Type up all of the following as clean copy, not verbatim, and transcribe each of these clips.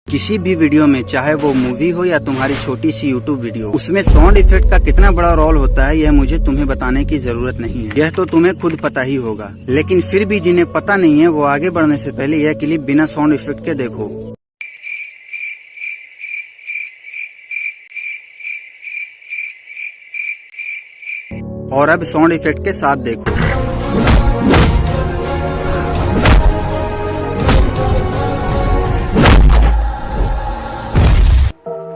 किसी भी वीडियो में, चाहे वो मूवी हो या तुम्हारी छोटी सी यूट्यूब वीडियो, उसमें साउंड इफेक्ट का कितना बड़ा रोल होता है यह मुझे तुम्हें बताने की जरूरत नहीं है। यह तो तुम्हें खुद पता ही होगा, लेकिन फिर भी जिन्हें पता नहीं है वो आगे बढ़ने से पहले यह क्लिप बिना साउंड इफेक्ट के देखो। और अब साउंड इफेक्ट के साथ देखो।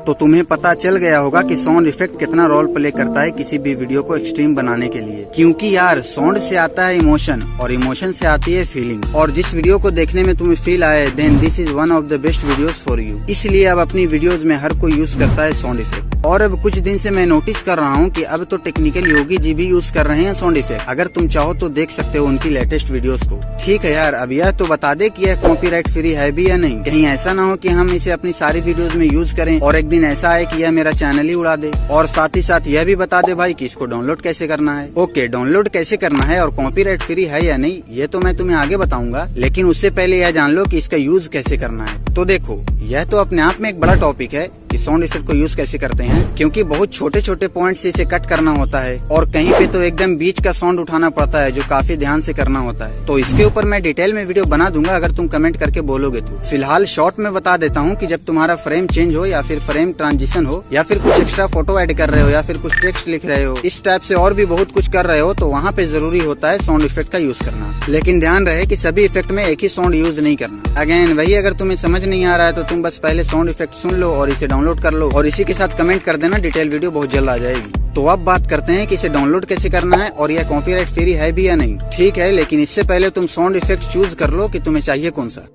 तो तुम्हें पता चल गया होगा कि साउंड इफेक्ट कितना रोल प्ले करता है किसी भी वीडियो को एक्सट्रीम बनाने के लिए। क्योंकि यार साउंड से आता है इमोशन और इमोशन से आती है फीलिंग, और जिस वीडियो को देखने में तुम्हें फील आए then this is one of the best videos for you. इसलिए अब अपनी वीडियोस में हर कोई यूज करता है साउंड इफेक्ट। और अब कुछ दिन से मैं नोटिस कर रहा हूँ कि अब तो टेक्निकल योगी जी भी यूज कर रहे हैं साउंड इफेक्ट। अगर तुम चाहो तो देख सकते हो उनकी लेटेस्ट वीडियोस को। ठीक है यार, अब यह तो बता दे कि यह कॉपीराइट फ्री है भी या नहीं। कहीं ऐसा ना हो कि हम इसे अपनी सारी वीडियोस में यूज करें और एक दिन ऐसा आए कि यह मेरा चैनल ही उड़ा दे। और साथ ही साथ यह भी बता दे भाई कि इसको डाउनलोड कैसे करना है। ओके, डाउनलोड कैसे करना है और कॉपीराइट फ्री है या नहीं ये तो मैं तुम्हें आगे बताऊंगा, लेकिन उससे पहले यह जान लो कि इसका यूज कैसे करना है। तो देखो, यह तो अपने आप में एक बड़ा टॉपिक है कि साउंड इफेक्ट को यूज कैसे करते हैं, क्योंकि बहुत छोटे छोटे पॉइंट से इसे कट करना होता है और कहीं पे तो एकदम बीच का साउंड उठाना पड़ता है जो काफी ध्यान से करना होता है। तो इसके ऊपर मैं डिटेल में वीडियो बना दूंगा अगर तुम कमेंट करके बोलोगे तो। फिलहाल शॉर्ट में बता देता हूँ कि जब तुम्हारा फ्रेम चेंज हो या फिर फ्रेम ट्रांजिशन हो या फिर कुछ एक्स्ट्रा फोटो ऐड कर रहे हो या फिर कुछ टेक्स्ट लिख रहे हो, इस टाइप से और भी बहुत कुछ कर रहे हो, तो वहाँ पे जरूरी होता है साउंड इफेक्ट का यूज करना। लेकिन ध्यान रहे कि सभी इफेक्ट में एक ही साउंड यूज नहीं करना। अगेन वही, अगर तुम्हें समझ नहीं आ रहा है तो तुम बस पहले साउंड इफेक्ट सुन लो और इसे डाउनलोड कर लो और इसी के साथ कमेंट कर देना, डिटेल वीडियो बहुत जल्द आ जाएगी। तो अब बात करते हैं कि इसे डाउनलोड कैसे करना है और यह कॉपीराइट फ्री है भी या नहीं। ठीक है, लेकिन इससे पहले तुम साउंड इफेक्ट चूज कर लो कि तुम्हें चाहिए कौन सा।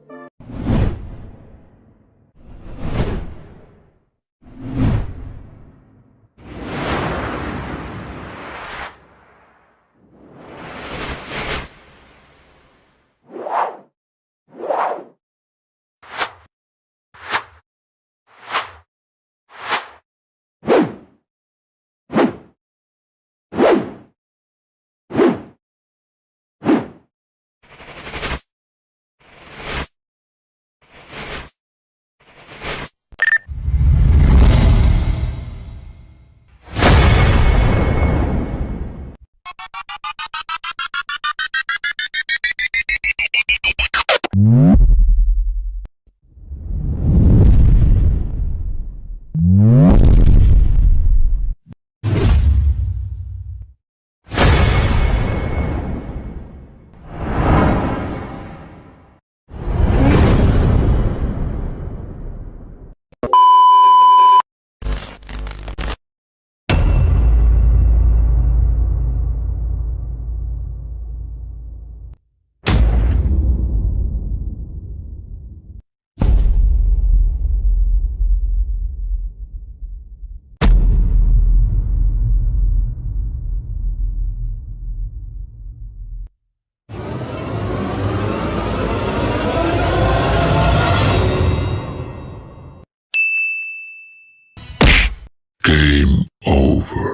Game over.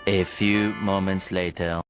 A few moments later.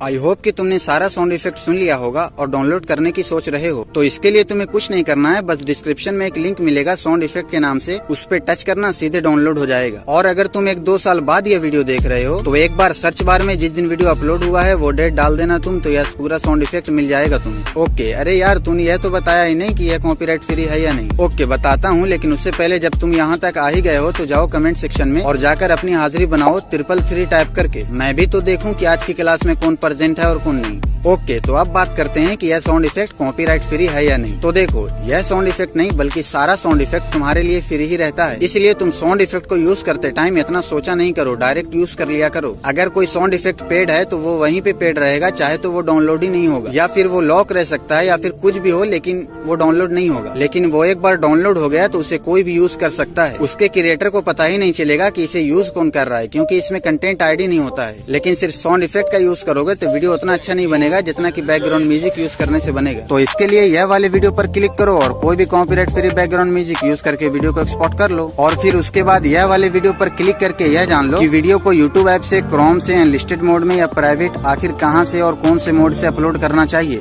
I hope कि तुमने सारा साउंड इफेक्ट सुन लिया होगा और डाउनलोड करने की सोच रहे हो। तो इसके लिए तुम्हें कुछ नहीं करना है, बस डिस्क्रिप्शन में एक लिंक मिलेगा साउंड इफेक्ट के नाम से, उस पे टच करना, सीधे डाउनलोड हो जाएगा। और अगर तुम 1-2 साल बाद ये वीडियो देख रहे हो तो एक बार सर्च बार में जिस दिन वीडियो अपलोड हुआ है वो डेट डाल देना तुम, तो यह पूरा साउंड इफेक्ट मिल जाएगा तुम्हें। ओके, अरे यार तूने यह तो बताया ही नहीं कि यह कॉपीराइट फ्री है या नहीं। ओके, बताता हूँ, लेकिन उससे पहले जब तुम यहाँ तक आ ही गए हो तो जाओ कमेंट सेक्शन में और जाकर अपनी हाजिरी बनाओ 333 टाइप करके। मैं भी तो देखूं कि आज की क्लास में कौन प्रेजेंट है और कौन नहीं। ओके, तो अब बात करते हैं कि यह साउंड इफेक्ट कॉपीराइट फ्री है या नहीं। तो देखो, यह साउंड इफेक्ट नहीं बल्कि सारा साउंड इफेक्ट तुम्हारे लिए फ्री ही रहता है, इसलिए तुम साउंड इफेक्ट को यूज करते टाइम इतना सोचा नहीं करो, डायरेक्ट यूज कर लिया करो। अगर कोई साउंड इफेक्ट पेड है तो वो वहीं पे पेड रहेगा, चाहे तो वो डाउनलोड ही नहीं होगा, या फिर वो लॉक रह सकता है, या फिर कुछ भी हो, लेकिन वो डाउनलोड नहीं होगा। लेकिन वो एक बार डाउनलोड हो गया तो उसे कोई भी यूज कर सकता है, उसके क्रिएटर को पता ही नहीं चलेगा कि इसे यूज कौन कर रहा है, क्योंकि इसमें कंटेंट आईडी नहीं होता है। लेकिन सिर्फ साउंड इफेक्ट का यूज करोगे तो वीडियो उतना अच्छा नहीं बनेगा जितना कि बैकग्राउंड म्यूजिक यूज करने से बनेगा। तो इसके लिए यह वाले वीडियो पर क्लिक करो और कोई भी copyright free background music use करके वीडियो को एक्सपोर्ट कर लो, और फिर उसके बाद यह वाले वीडियो पर क्लिक करके यह जान लो कि वीडियो को यूट्यूब ऐप से, क्रोम से, अनलिस्टेड मोड में या प्राइवेट, आखिर कहां से और कौन से मोड से अपलोड करना चाहिए।